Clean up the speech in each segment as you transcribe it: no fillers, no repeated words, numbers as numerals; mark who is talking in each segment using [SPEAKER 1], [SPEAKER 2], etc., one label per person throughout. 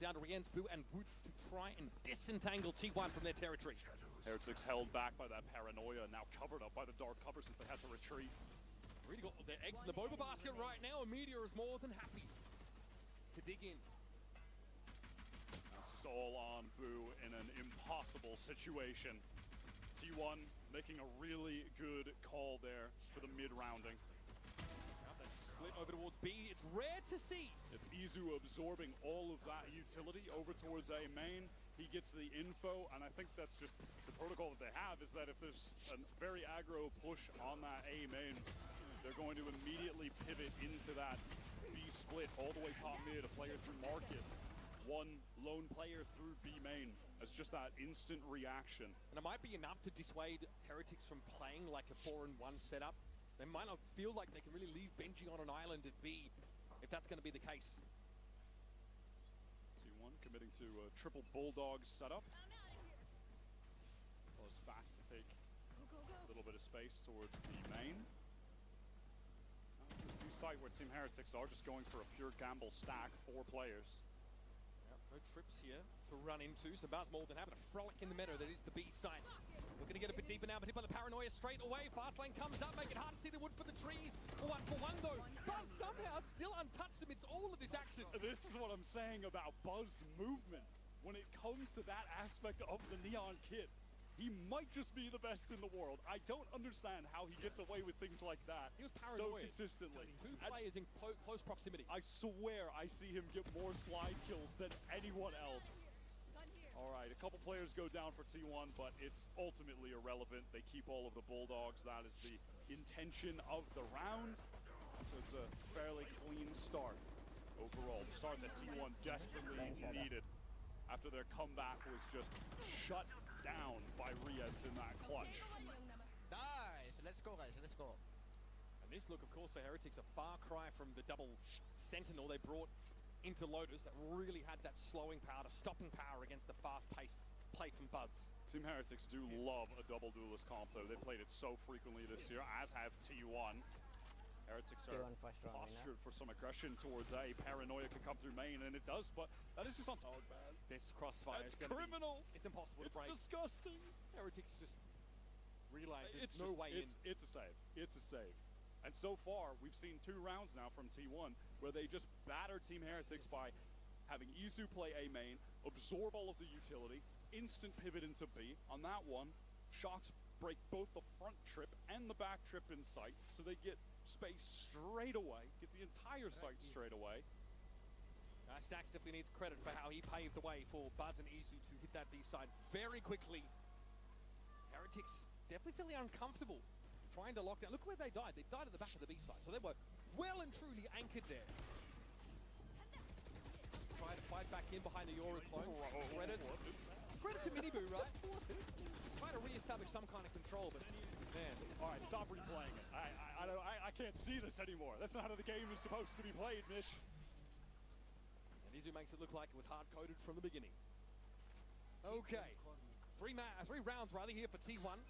[SPEAKER 1] down to Rien's, Boo, and Wood to try and disentangle T1 from their territory.
[SPEAKER 2] Heretics held back by that paranoia, now covered up by the dark cover since they had to retreat.
[SPEAKER 1] Really got their eggs in the boba basket right now, and Meteor is more than happy to dig in.
[SPEAKER 2] This is all on Boo in an impossible situation. T1 making a really good call there for the mid-rounding.
[SPEAKER 1] That split over towards B, it's rare to see.
[SPEAKER 2] It's Izu absorbing all of that utility over towards A main. He gets the info, and I think that's just the protocol that they have, is that if there's a very aggro push on that A main, they're going to immediately pivot into that B split all the way top mid, a player through market. One lone player through B main as just that instant reaction.
[SPEAKER 1] And it might be enough to dissuade Heretics from playing like a 4-in-1 setup. They might not feel like they can really leave Benji on an island at B if that's going to be the case.
[SPEAKER 2] T1 committing to a triple bulldog setup. Was fast to take a little bit of space towards B main. That's this new site where Team Heretics are just going for a pure gamble stack, 4 players.
[SPEAKER 1] No trips here to run into, so Buzz more than having a frolic in the meadow that is the B site. We're going to get a bit deeper now, but hit by the paranoia straight away. Fast lane comes up, make it hard to see the wood for the trees. 1-for-1 though. Buzz somehow still untouched amidst all of this action.
[SPEAKER 2] This is what I'm saying about Buzz movement. When it comes to that aspect of the Neon kit, he might just be the best in the world. I don't understand how he gets away with things like that.
[SPEAKER 1] He was paranoid
[SPEAKER 2] so consistently.
[SPEAKER 1] 2 players in close proximity.
[SPEAKER 2] I swear I see him get more slide kills than anyone else. All right, a couple players go down for T1, but it's ultimately irrelevant. They keep all of the Bulldogs. That is the intention of the round. So it's a fairly clean start overall. The start that T1 desperately needed after their comeback was just shut down by Rietz in that clutch.
[SPEAKER 3] Nice, let's go guys, let's go.
[SPEAKER 1] And this look, of course, for Heretics, a far cry from the double Sentinel they brought into Lotus that really had that slowing power, the stopping power against the fast-paced play from Buzz.
[SPEAKER 2] Team Heretics do love a double duelist comp though. They've played it so frequently this year, as have T1. Heretics are postured for some aggression towards A. Paranoia could come through main, and it does, but that is just on top, man.
[SPEAKER 1] This crossfire
[SPEAKER 2] is
[SPEAKER 1] criminal. It's impossible to break.
[SPEAKER 2] It's disgusting.
[SPEAKER 1] Heretics just realize there's no way in.
[SPEAKER 2] It's a save. It's a save. And so far, we've seen 2 rounds now from T1 where they just batter Team Heretics by having Izu play A main, absorb all of the utility, instant pivot into B. On that one, Shocks break both the front trip and the back trip in sight, so they get space straight away, get the entire site straight away.
[SPEAKER 1] Stacks definitely needs credit for how he paved the way for Buzz and Izu to hit that B side very quickly. Heretics definitely feeling uncomfortable trying to lock down. Look where they died. They died at the back of the B side, so they were well and truly anchored there. Trying to fight back in behind the Yoru clone. Credit to Miniboo, right? Trying to re-establish some kind of control, but man.
[SPEAKER 2] All right, stop replaying it. I can't see this anymore. That's not how the game is supposed to be played, Mitch.
[SPEAKER 1] And Izu makes it look like it was hard-coded from the beginning. Okay, 3 rounds rather here for T1.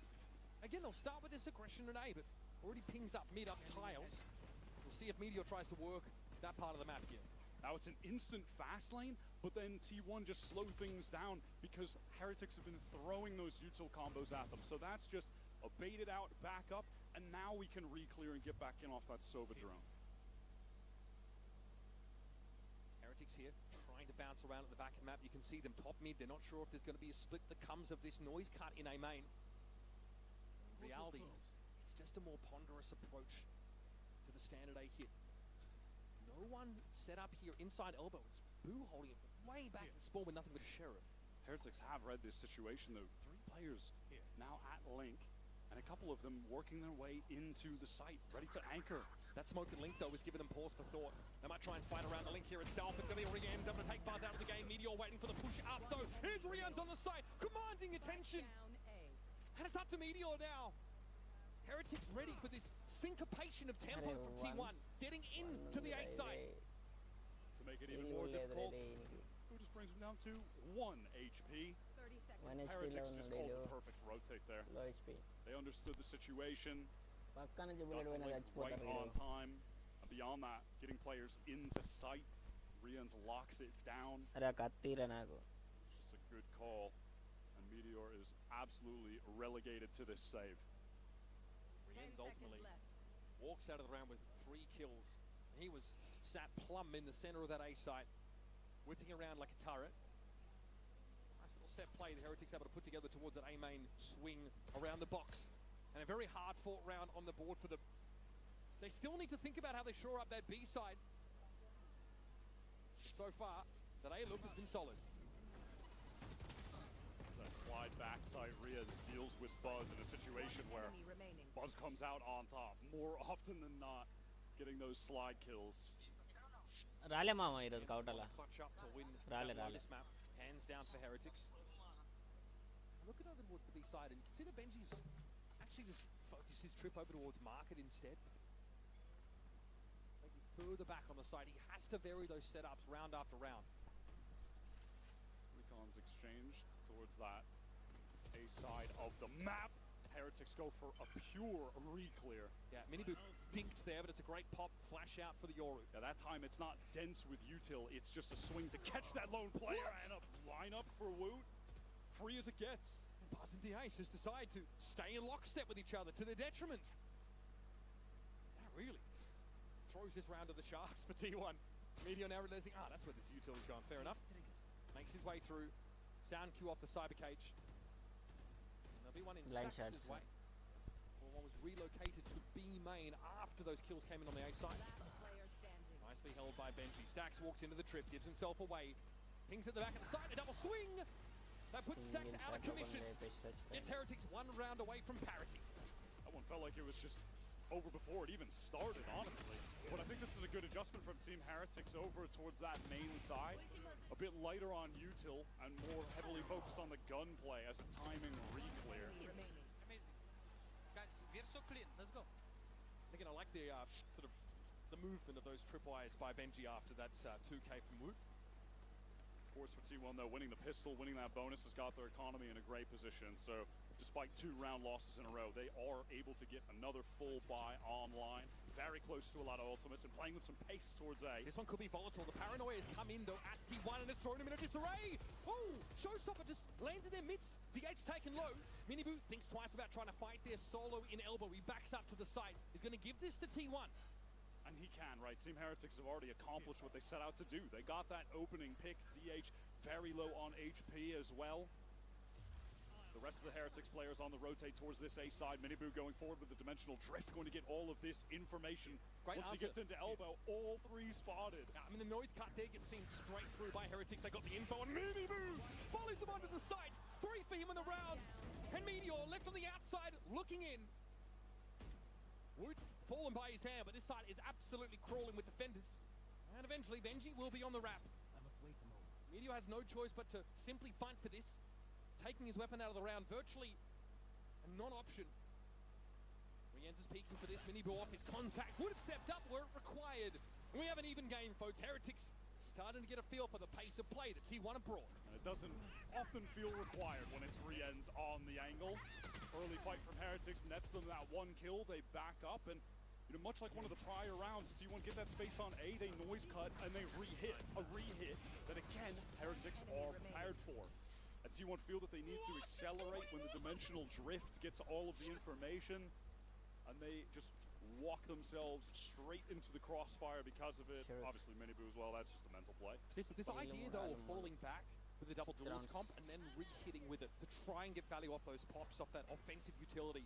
[SPEAKER 1] Again, they'll start with this aggression at A, but already pings up mid up tiles. We'll see if Meteor tries to work that part of the map here.
[SPEAKER 2] Now it's an instant fast lane, but then T1 just slow things down because Heretics have been throwing those util combos at them. So that's just a baited out backup, and now we can re-clear and get back in off that Sova drone.
[SPEAKER 1] Heretics here trying to bounce around at the back of the map. You can see them top mid. They're not sure if there's going to be a split that comes of this noise cut in A main. In reality, it's just a more ponderous approach to the standard A hit. No one set up here inside elbow. It's Boo holding it way back in spawn with nothing but a sheriff.
[SPEAKER 2] Heretics have read this situation though. 3 players now at Link, and a couple of them working their way into the site, ready to anchor.
[SPEAKER 1] That smoke and Link though is giving them pause for thought. They might try and fight around the Link here itself. It's going to be Rian's able to take Buzz out of the game. Meteor waiting for the push up though. Here's Rian's on the site, commanding attention. And it's up to Meteor now. Heretics ready for this syncopation of tempo from T1, getting into the A site.
[SPEAKER 2] To make it even more difficult, who just brings them down to 1 HP.
[SPEAKER 4] 30 seconds.
[SPEAKER 2] Heretics just called the perfect rotate there.
[SPEAKER 3] Low HP.
[SPEAKER 2] They understood the situation.
[SPEAKER 3] Got
[SPEAKER 2] to Link right on time. And beyond that, getting players into sight Rians locks it down.
[SPEAKER 4] అరే కత్తిరా నాకు.
[SPEAKER 2] Just a good call. And Meteor is absolutely relegated to this save.
[SPEAKER 1] Rians ultimately walks out of the round with 3 kills. He was sat plumb in the center of that A site, whipping around like a turret. Nice little set play the Heretics able to put together towards that A main swing around the box. And a very hard fought round on the board for them. They still need to think about how they shore up that B side. But so far, that A look has been solid.
[SPEAKER 2] As a slide backside, Riaz deals with Buzz in a situation where Buzz comes out on top more often than not, getting those slide kills.
[SPEAKER 4] రాలే మామ ఈరోజు కౌటలా.
[SPEAKER 1] Clutch up to win
[SPEAKER 4] రాలే
[SPEAKER 1] that
[SPEAKER 4] రాలే.
[SPEAKER 1] lowest map. Hands down for Heretics. Looking over towards the B side, and you can see that Benji's actually just focused his trip over towards market instead. Maybe further back on the side. He has to vary those setups round after round.
[SPEAKER 2] Recon's exchanged towards that A side of the map. Heretics go for a pure re-clear.
[SPEAKER 1] Yeah, Minibu dinked there, but it's a great pop flash out for the Yoru.
[SPEAKER 2] Yeah, that time it's not dense with util, it's just a swing to catch that lone player and a lineup for Woot. Free as it gets.
[SPEAKER 1] And Buzz and DH just decide to stay in lockstep with each other to their detriment. That really throws this round to the Sharks for T1. Meteor now realizing, that's where this util is gone. Fair enough. Makes his way through. Sound cue off the cyber cage. And there'll be one in
[SPEAKER 4] Blind
[SPEAKER 1] Stax's
[SPEAKER 4] shots.
[SPEAKER 1] way. Well, one was relocated to B main after those kills came in on the A side. Nicely held by Benji. Stax walks into the trip, gives himself away. Pings at the back of the side, a double swing! That puts Stax out of commission. Gets Heretics 1 round away from parity.
[SPEAKER 2] That one felt like it was just over before it even started, honestly. But I think this is a good adjustment from Team Heretics over towards that main side. A bit lighter on util and more heavily focused on the gunplay as a timing re-clear.
[SPEAKER 3] Amazing. Guys, we're so clean. Let's go.
[SPEAKER 1] Again, I like the sort of the movement of those tripwires by Benji after that 2K from Woot.
[SPEAKER 2] Of course, for T1 though, winning the pistol, winning that bonus has got their economy in a great position. So despite 2 round losses in a row, they are able to get another full buy online. Very close to a lot of ultimates and playing with some pace towards A.
[SPEAKER 1] This one could be volatile. The paranoia has come in though at T1 and it's thrown him in a disarray. Oh, Showstopper just lands in their midst. DH taken low. Minibu thinks twice about trying to fight there solo in elbow. He backs up to the side. He's going to give this to T1.
[SPEAKER 2] And he can, right? Team Heretics have already accomplished what they set out to do. They got that opening pick. DH very low on HP as well. The rest of the Heretics players on the rotate towards this A side. Minibu going forward with the dimensional drift, going to get all of this information.
[SPEAKER 1] Great
[SPEAKER 2] Once he
[SPEAKER 1] answer.
[SPEAKER 2] gets into elbow, all 3 spotted.
[SPEAKER 1] I mean, the noise cut there gets seen straight through by Heretics. They got the info on Minibu. Follows him onto the site. 3 for him in the round. And Meteor left on the outside, looking in. Woot fallen by his hand, but this side is absolutely crawling with defenders. And eventually Benji will be on the wrap.
[SPEAKER 3] I must wait a moment.
[SPEAKER 1] Meteor has no choice but to simply fight for this, taking his weapon out of the round, virtually a non-option. Rienz is peeking for this, Minibu off his contact, would have stepped up where it required. And we have an even game, folks. Heretics starting to get a feel for the pace of play that T1 have brought.
[SPEAKER 2] And it doesn't often feel required when it's Rienz on the angle. Early fight from Heretics nets them that 1 kill. They back up and, much like one of the prior rounds, T1 get that space on A, they noise cut, and they re-hit. A re-hit that, again, Heretics are prepared for. And T1 feel that they need to accelerate when the dimensional drift gets all of the information, and they just walk themselves straight into the crossfire because of it.
[SPEAKER 4] Sure.
[SPEAKER 2] Obviously, Minibu as well, that's just a mental play.
[SPEAKER 1] This idea, though, of falling back with the double duelist comp and then re-hitting with it to try and get value off those pops, off that offensive utility,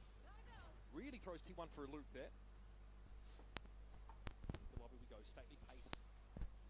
[SPEAKER 1] really throws T1 for a loop there. Into the lobby we go, stately pace.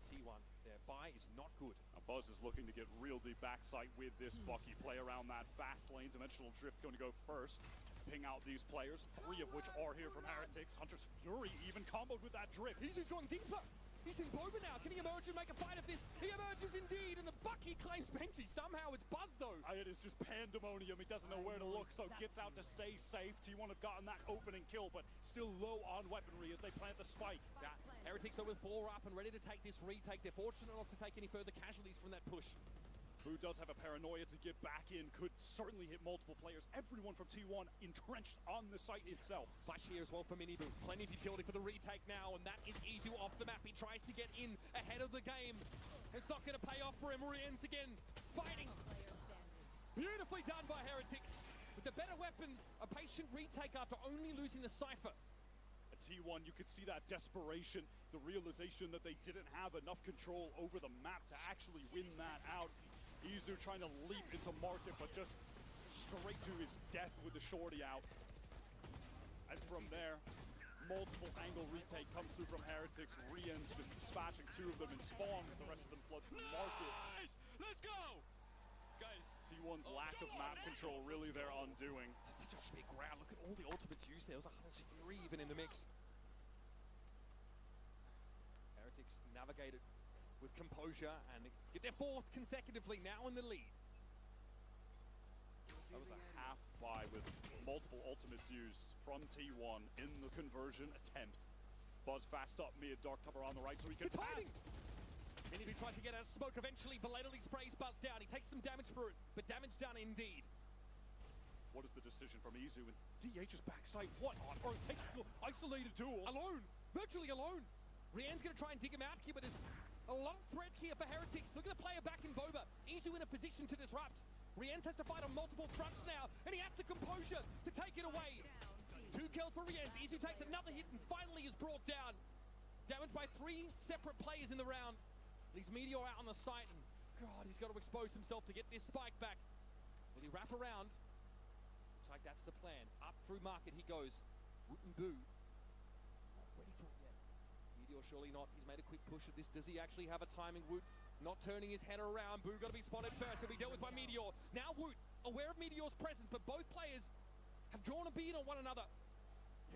[SPEAKER 1] T1, their buy is not good.
[SPEAKER 2] Now Buzz is looking to get real deep backside with this Bucky. Play around that fast lane. Dimensional Drift going to go first. Ping out these players, 3 of which are here from Heretics. Hunter's Fury even comboed with that drift.
[SPEAKER 1] He's just going deeper. He's in Boba now. Can he emerge and make a fight of this? He emerges indeed, and the Bucky claims Benji. Somehow it's Buzz, though.
[SPEAKER 2] It is just pandemonium. He doesn't know where to look, so gets out to stay safe. T1 have gotten that opening kill, but still low on weaponry as they plant the spike.
[SPEAKER 1] Yeah. Heretics, though, with 4 up and ready to take this retake. They're fortunate not to take any further casualties from that push.
[SPEAKER 2] Boo does have a paranoia to get back in, could certainly hit multiple players. Everyone from T1 entrenched on the site itself.
[SPEAKER 1] Flash here as well for Miniboo. Plenty of utility for the retake now, and that is easy off the map. He tries to get in ahead of the game. It's not going to pay off for him. Rien's again fighting. Beautifully done by Heretics. With the better weapons, a patient retake after only losing the Cypher.
[SPEAKER 2] At T1, you could see that desperation, the realization that they didn't have enough control over the map to actually win that out. Izu trying to leap into market, but just straight to his death with the shorty out. And from there, multiple angle retake comes through from Heretics. Rien's just dispatching two of them and spawns. The rest of them flood through market.
[SPEAKER 1] Nice! Let's go!
[SPEAKER 2] Guys, T1's lack of map control really their undoing.
[SPEAKER 1] Such a big round. Look at all the ultimates used there. It was a Hunt's Fury even in the mix. Heretics navigated with composure and get their fourth consecutively, now in the lead.
[SPEAKER 2] That was a half buy with multiple ultimates used from T1 in the conversion attempt. Buzz fast up mid, dark cover on the right so he can pass.
[SPEAKER 1] Miniboo tries to get a smoke, eventually belatedly sprays Buzz down. He takes some damage for it, but damage done indeed.
[SPEAKER 2] What is the decision from Izu and DH's backside? What on earth? Takes the isolated duel.
[SPEAKER 1] Alone, virtually alone. Rien's gonna try and dig him out here, but there's a lot of threat here for Heretics. Look at the player back in Boba. Izu in a position to disrupt. Rien's has to fight on multiple fronts now, and he has the composure to take it away. 2 kills for Rien's. Izu takes another hit and finally is brought down. Damaged by 3 separate players in the round. Leaves Meteor out on the site, and God, he's got to expose himself to get this spike back. Will he wrap around? Looks like that's the plan. Up through market he goes. Woot and Boo. Not ready for it yet. Meteor surely not. He's made a quick push of this. Does he actually have a timing? Woot not turning his head around. Boo got to be spotted first. He'll be dealt with by Meteor. Now Woot, aware of Meteor's presence, but both players have drawn a bead on one another.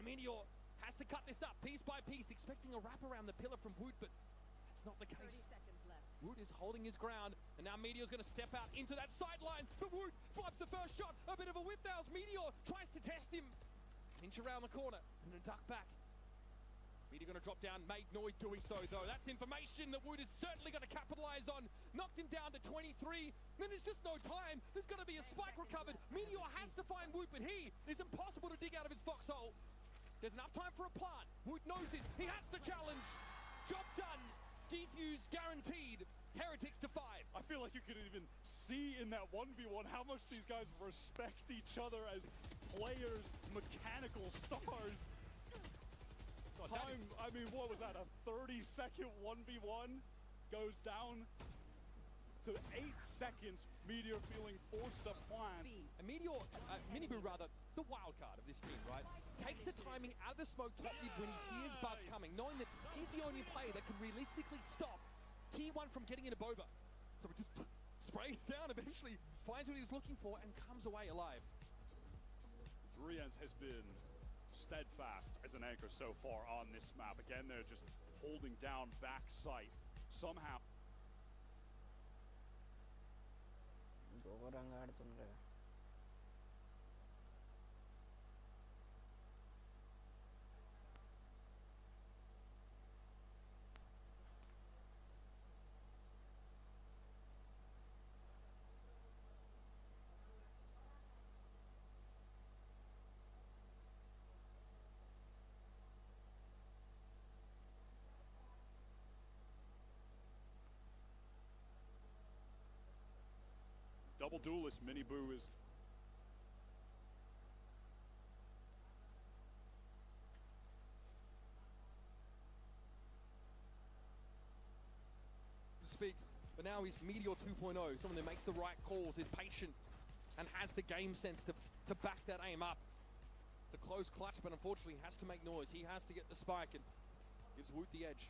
[SPEAKER 1] And Meteor has to cut this up piece by piece, expecting a wrap around the pillar from Woot, but that's not the case. Woot is holding his ground, and now Meteor's going to step out into that sideline. But Woot flubs the first shot. A bit of a whip now as Meteor tries to test him. Inch around the corner and then duck back. Meteor going to drop down, made noise doing so though. That's information that Woot is certainly going to capitalize on. Knocked him down to 23. Then there's just no time. There's going to be a spike recovered. Meteor has to find Woot, but he is impossible to dig out of his foxhole. There's enough time for a plant. Woot knows this. He has to challenge. Job done. Defuse guaranteed. Heretics to 5.
[SPEAKER 2] I feel like you could even see in that 1v1 how much these guys respect each other as players, mechanical stars. Time, I mean, what was that, a 30-second 1v1? Goes down to 8 seconds, Meteor feeling forced to plant.
[SPEAKER 1] And Meteor, Miniboo rather, the wild card of this team, right? Takes a timing out of the smoke top mid when he hears Buzz coming, knowing that he's the only player that can realistically stop T1 from getting into Boba. So it just sprays down, eventually finds what he was looking for and comes away alive.
[SPEAKER 2] Rien's has been steadfast as an anchor so far on this map. Again, they're just holding down back sight somehow.
[SPEAKER 4] ఘోరంగా ఆడుతుండ్రు.
[SPEAKER 2] Double duelist, Miniboo is
[SPEAKER 1] speak, but now he's Meteor 2.0, someone that makes the right calls, is patient, and has the game sense to back that aim up. It's a close clutch, but unfortunately has to make noise. He has to get the spike and gives Woot the edge.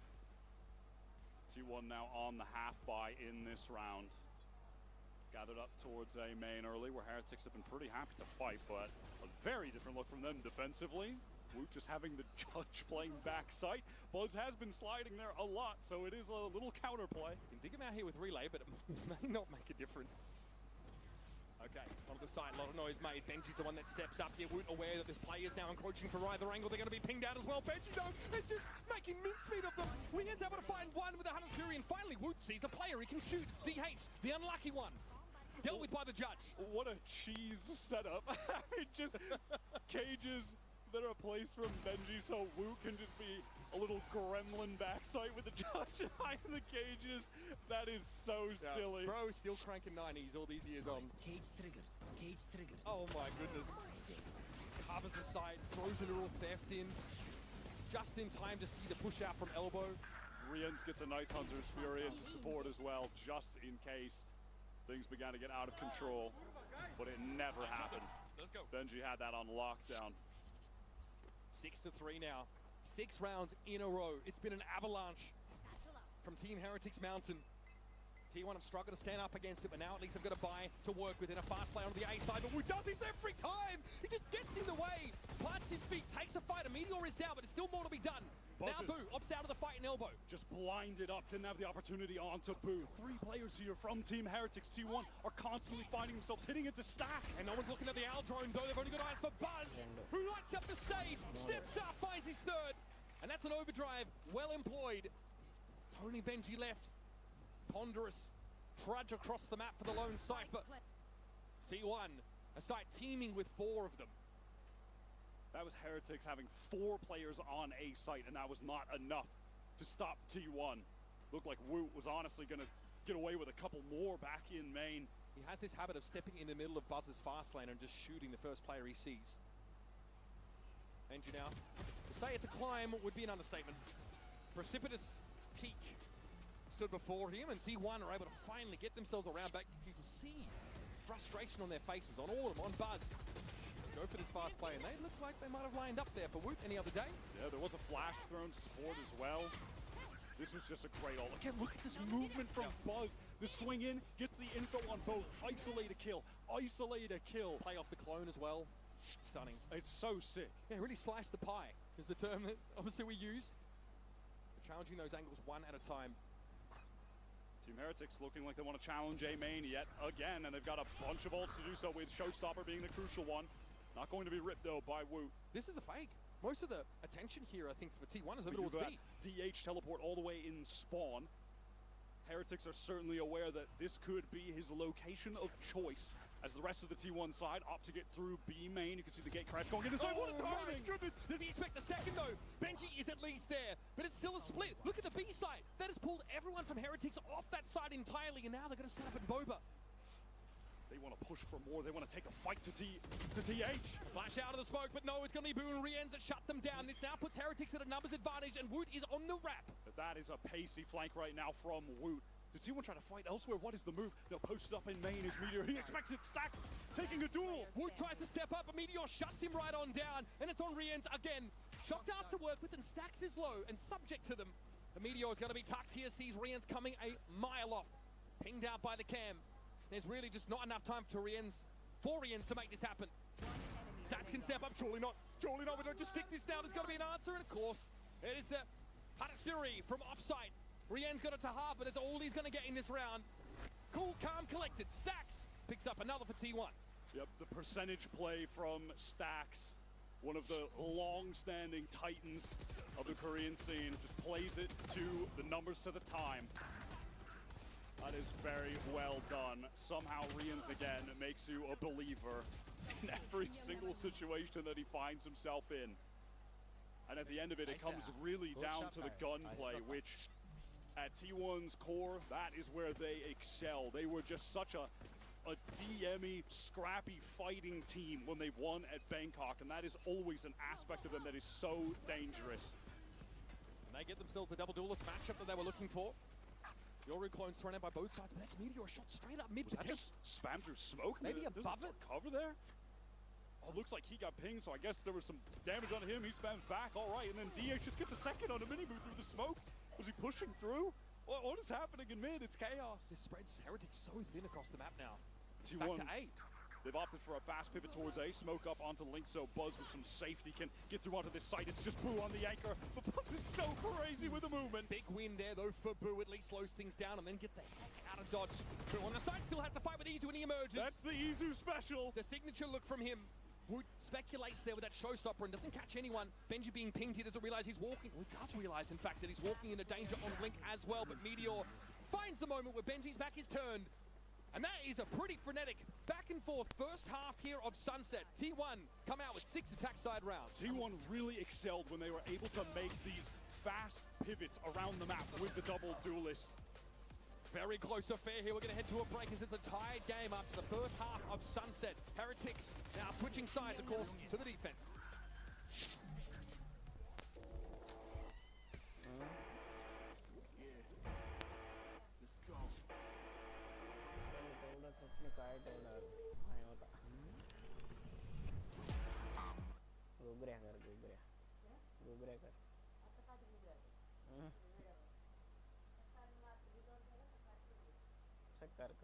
[SPEAKER 2] T1 now on the half buy in this round. Gathered up towards A main early, where Heretics have been pretty happy to fight, but a very different look from them defensively. Woot just having the judge playing backside. Buzz has been sliding there a lot, so it is a little counterplay.
[SPEAKER 1] You can dig him out here with relay, but it may not make a difference. Okay, onto the side, a lot of noise made. Benji's the one that steps up here. Woot aware that this player is now encroaching for either angle. They're going to be pinged out as well. Benji, though, is just making mincemeat of them. Rian's able to find one with the Hunter's Fury, and finally Woot sees a player he can shoot. DH, the unlucky one. Dealt with by the judge.
[SPEAKER 2] What a cheese setup. I mean, just cages that are placed from Benji so Woot can just be a little gremlin backside with the judge behind the cages. That is so silly.
[SPEAKER 1] Bro, still cranking 90s all these years on.
[SPEAKER 5] Cage triggered. Cage triggered.
[SPEAKER 1] Oh my goodness. Covers the site, throws a little theft in. Just in time to see the push out from elbow.
[SPEAKER 2] Rians gets a nice Hunter's Fury into support as well, just in case things began to get out of control. But it never happened.
[SPEAKER 1] Let's go.
[SPEAKER 2] Benji had that on lockdown.
[SPEAKER 1] 6-3 now. 6 rounds in a row. It's been an avalanche from Team Heretics Mountain. T1 have struggled to stand up against it, but now at least they've got a buy to work with in a fast play on the A side. But Woot does this every time! He just gets in the way, plants his feet, takes a fight. A Meteor is down, but there's still more to be done. Now Boo opts out of the fight in elbow.
[SPEAKER 2] Just blinded up, didn't have the opportunity onto Boo. 3 players here from Team Heretics. T1 are constantly finding themselves hitting into stacks.
[SPEAKER 1] And no one's looking at the Owl drone, though. They've only got eyes for Buzz, who lights up the stage, steps up, finds his third. And that's an overdrive, well employed. It's only Benji left. Ponderous trudge across the map for the lone Cypher. It's T1, a site teeming with 4 of them.
[SPEAKER 2] That was Heretics having 4 players on a site, and that was not enough to stop T1. Looked like Woot was honestly going to get away with a couple more back in main.
[SPEAKER 1] He has this habit of stepping in the middle of Buzz's fast lane and just shooting the first player he sees. Benji now. To say it's a climb would be an understatement. Precipitous peak stood before him, and T1 are able to finally get themselves around back. You can see frustration on their faces, on all of them, on Buzz. Go for this fast play, and they look like they might have lined up there for Woot any other day.
[SPEAKER 2] Yeah, there was a flash thrown to support as well. This was just a great ult. Again, look at this movement from Buzz. The swing in, gets the info on both. Isolate a kill, isolate a kill.
[SPEAKER 1] Play off the clone as well. Stunning.
[SPEAKER 2] It's so sick.
[SPEAKER 1] Yeah, really slice the pie is the term that obviously we use. We're challenging those angles one at a time.
[SPEAKER 2] Team Heretics looking like they want to challenge A main yet again, and they've got a bunch of ults to do so, with Showstopper being the crucial one. Not going to be ripped though by Woot.
[SPEAKER 1] This is a fake. Most of the attention here, I think, for T1 is over towards B.
[SPEAKER 2] DH teleport all the way in spawn. Heretics are certainly aware that this could be his location of choice, as the rest of the T1 side opt to get through B main. You can see the gate crash going in. What a timing!
[SPEAKER 1] My goodness! Does he expect the second though? Benji is at least there, but it's still a split. Look at the B side. That has pulled everyone from Heretics off that side entirely, and now they're going to set up at Boba.
[SPEAKER 2] They want to push for more. They want to take the fight to TH.
[SPEAKER 1] Flash out of the smoke, but no, it's going to be Boo and Riens that shut them down. This now puts Heretics at a numbers advantage, and Woot is on the wrap.
[SPEAKER 2] But that is a pacey flank right now from Woot. The T1 trying to fight elsewhere. What is the move? They'll post up in main as Meteor. He expects it. Stacks taking a duel.
[SPEAKER 1] Woot tries to step up, but Meteor shuts him right on down, and it's on Riens again. Shock darts to work with, and Stacks is low and subject to them. The Meteor is going to be tucked here, sees Riens coming a mile off. Pinged out by the cam. There's really just not enough time for Riens to make this happen. Stacks can step up. Surely not. Surely not. We don't just stick this down. There's got to be an answer, and of course, it is the Hunter's Fury from offside. Riens got it to half, but it's all he's going to get in this round. Cool, calm, collected. Stacks picks up another for T1.
[SPEAKER 2] Yep, the percentage play from Stacks, one of the long-standing titans of the Korean scene, just plays it to the numbers to the time. That is very well done. Somehow Riens again makes you a believer in every single situation that he finds himself in. And at the end of it, it comes really down to the gunplay, which at T1's core, that is where they excel. They were just such a DMy, scrappy fighting team when they've won at Bangkok, and that is always an aspect of them that is so dangerous.
[SPEAKER 1] And they get themselves the double duelist matchup that they were looking for. Yoru clones thrown out by both sides, but that's Meteor shot straight up mid.
[SPEAKER 2] Was that just spam through smoke?
[SPEAKER 1] Maybe above it?
[SPEAKER 2] Cover there? Oh, looks like he got pinged, so I guess there was some damage on him. He spams back, all right, and then DH just gets a second on a mini-boot through the smoke. Was he pushing through? What is happening in mid? It's chaos.
[SPEAKER 1] This spreads Heretics so thin across the map now.
[SPEAKER 2] T1.
[SPEAKER 1] Back to A.
[SPEAKER 2] They've opted for a fast pivot towards A. Smoke up onto Link, so Buzz with some safety can get through onto this site. It's just Boo on the anchor, but Buzz is so crazy with the movement.
[SPEAKER 1] Big win there, though, for Boo. At least slows things down and then gets the heck out of dodge. Boo on the side, still still has to fight with Izu when he emerges.
[SPEAKER 2] That's the Izu special.
[SPEAKER 1] The signature look from him. Wood speculates there with that showstopper and doesn't catch anyone. Benji being pinged, he doesn't realize he's walking. Well, he does realize, in fact, that he's walking into danger on Blink as well. But Meteor finds the moment where Benji's back is turned. And that is a pretty frenetic back and forth first half here of Sunset. T1 come out with 6 attack side rounds.
[SPEAKER 2] T1 really excelled when they were able to make these fast pivots around the map with the double duelists.
[SPEAKER 1] Very close affair here. We're going to head to a break as it's a tied game after the first half of Sunset. Heretics now switching sides, of course, to the defense.
[SPEAKER 4] कर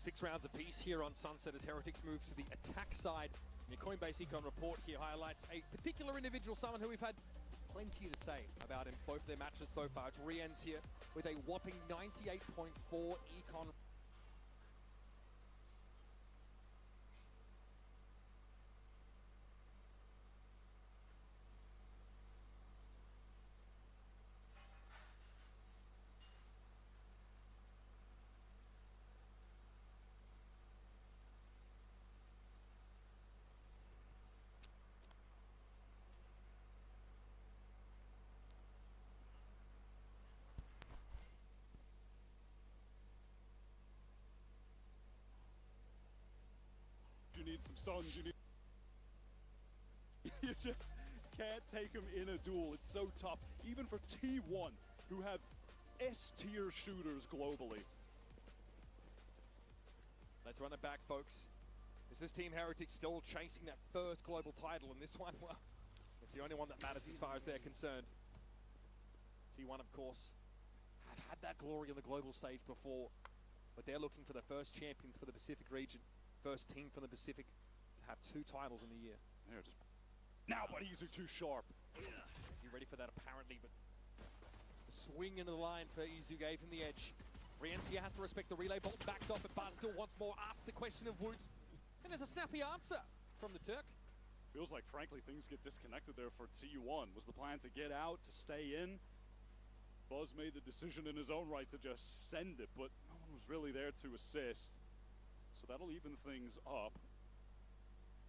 [SPEAKER 1] Six rounds apiece here on Sunset as Heretics move to the attack side. And your Coinbase Econ report here highlights a particular individual, someone who we've had plenty to say about in both their matches so far. It's Rien's here with a whopping 98.4 Econ.
[SPEAKER 2] You need some stuns, you just can't take him in a duel. It's so tough, even for T1, who have S-tier shooters globally.
[SPEAKER 1] Let's run it back, folks. This is Team Heretics still chasing that first global title, and this one, well, it's the only one that matters as far as they're concerned. T1, of course, have had that glory on the global stage before, but they're looking for the first champions for the Pacific region. First team from the Pacific to have 2 titles in the year.
[SPEAKER 2] They're just now, but he's too sharp.
[SPEAKER 1] You ready for that apparently, but the swing into the line for Izu gave him the edge. Riencia has to respect the relay, Bolt backs off, but Buzz still once more asks the question of Woods. And there's a snappy answer from the Turk.
[SPEAKER 2] Feels like, frankly, things get disconnected there for T1. Was the plan to get out, to stay in? Buzz made the decision in his own right to just send it, but no one was really there to assist. So that'll even things up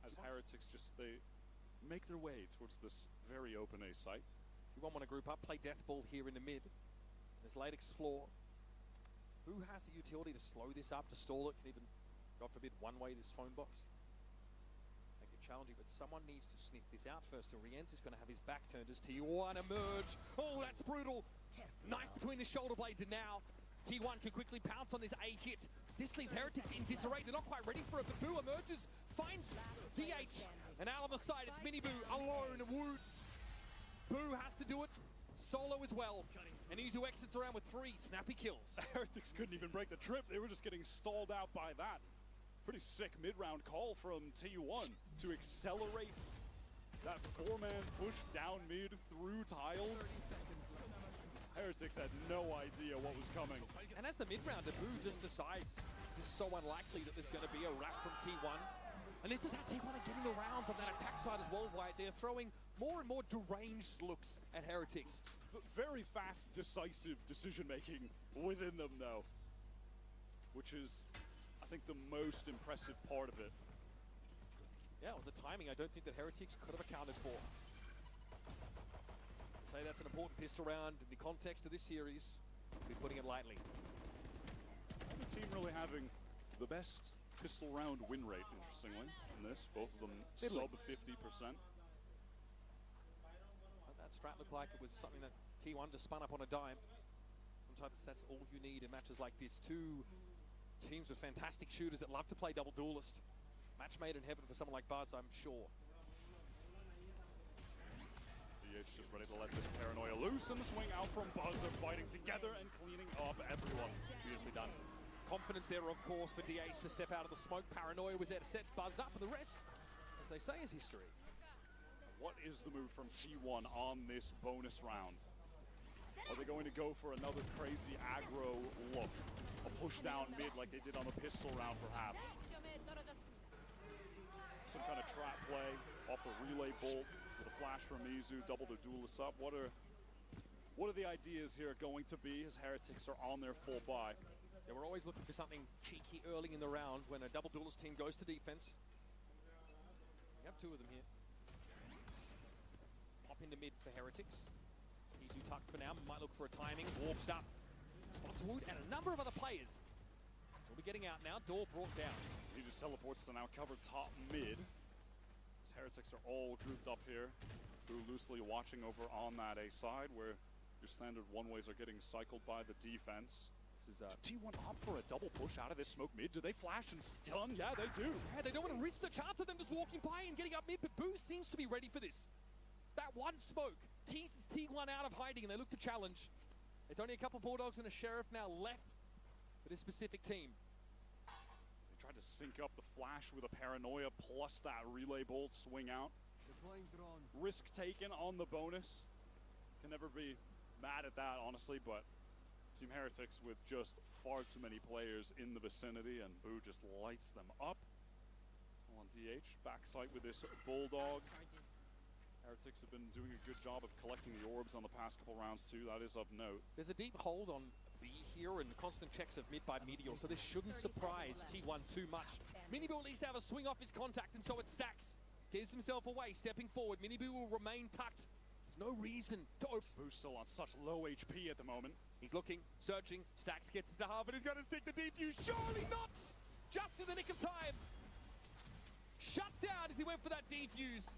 [SPEAKER 2] as Heretics just they make their way towards this very open A site.
[SPEAKER 1] T1 want to group up, play death ball here in the mid. There's late explore. Who has the utility to slow this up, to stall it, can even, God forbid, one-way this phone box? Make it challenging, but someone needs to sniff this out first. So Rienz is going to have his back turned as T1 emerge. Oh, that's brutal. Knife between the shoulder blades, and now T1 can quickly pounce on this A hit. This leaves Heretics in disarray. They're not quite ready for it, but Boo emerges, finds DH, and out on the side, it's Mini Boo alone. Wood. Boo has to do it solo as well. And Izu exits around with 3 snappy kills.
[SPEAKER 2] Heretics couldn't even break the trip. They were just getting stalled out by that. Pretty sick mid-round call from T1 to accelerate that 4-man push down mid through tiles. Heretics had no idea what was coming.
[SPEAKER 1] And as the mid-rounder, Boo just decides it's so unlikely that there's going to be a wrap from T1. And this is how T1 are getting the rounds on that attack side as well, White. They're throwing more and more deranged looks at Heretics.
[SPEAKER 2] Very fast, decisive decision-making within them, though. Which is, I think, the most impressive part of it.
[SPEAKER 1] Yeah, with the timing, I don't think that Heretics could have accounted for. I'd say that's an important pistol round in the context of this series. We're putting it lightly.
[SPEAKER 2] The team really having the best pistol round win rate, interestingly, in this. Both of them sub 50%.
[SPEAKER 1] That strat looked like it was something that T1 just spun up on a dime. Sometimes that's all you need in matches like this. Two teams with fantastic shooters that love to play double duelist. Match made in heaven for someone like Buzz, I'm sure.
[SPEAKER 2] DH just ready to let this paranoia loose, and the swing out from Buzz. They're fighting together and cleaning up everyone. Beautifully done.
[SPEAKER 1] Confidence there, of course, for DH to step out of the smoke. Paranoia was there to set Buzz up, and the rest, as they say, is history.
[SPEAKER 2] What is the move from T1 on this bonus round? Are they going to go for another crazy aggro look? A push down mid like they did on the pistol round, perhaps? Some kind of trap play off the relay bolt with a flash from Mizu, double the duelists up. What are the ideas here going to be as Heretics are on their full buy?
[SPEAKER 1] Yeah, we're always looking for something cheeky early in the round when a double duelist team goes to defense. We have two of them here. Pop into mid for Heretics. Mizu tucked for now, might look for a timing, walks up. Spotswood and a number of other players will be getting out now. Door brought down.
[SPEAKER 2] He just teleports to now cover top mid. As Heretics are all grouped up here. Who loosely watching over on that A side where your standard one-ways are getting cycled by the defense. This is T1 opt for a double push out of this smoke mid. Do they flash and stun? Yeah, they do.
[SPEAKER 1] Yeah, they don't want to risk the chance of them just walking by and getting up mid, but Boo seems to be ready for this. That one smoke teases T1 out of hiding and they look to challenge. It's only a couple Bulldogs and a Sheriff now left for this specific team.
[SPEAKER 2] They tried to sync up the flash with a paranoia plus that relay bolt swing out. Risk taken on the bonus. Can never be mad at that, honestly, but Team Heretics with just far too many players in the vicinity, and Boo just lights them up. On DH, backside with this Bulldog. Heretics have been doing a good job of collecting the orbs on the past couple rounds too, that is of note.
[SPEAKER 1] There's a deep hold on B here and constant checks of mid by Meteor, so this shouldn't surprise T1 too much. Miniboo at least have a swing off his contact, and so it stacks. Gives himself away, stepping forward. Miniboo will remain tucked. There's no reason to open.
[SPEAKER 2] Boo's still on such low HP at the moment.
[SPEAKER 1] He's looking, searching. Stacks gets to half, and he's going to stick the defuse. Surely not! Just in the nick of time. Shut down as he went for that defuse.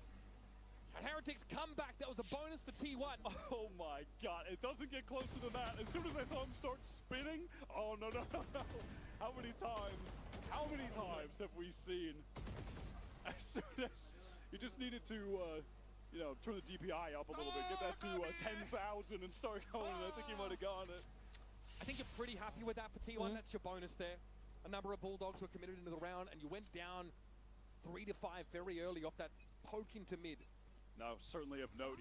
[SPEAKER 1] And Heretics come back. That was a bonus for T1.
[SPEAKER 2] Oh my god, it doesn't get closer than that. As soon as I saw him start spinning, oh no. How many times have we seen? As soon as you just needed to, turn the DPI up a little bit, get that to 10,000 and start going. I think he might have gotten it.
[SPEAKER 1] I think you're pretty happy with that for T1. That's your bonus there. A number of Bulldogs were committed into the round, and you went down 3 to 5 very early off that poke into mid.
[SPEAKER 2] No, certainly of note.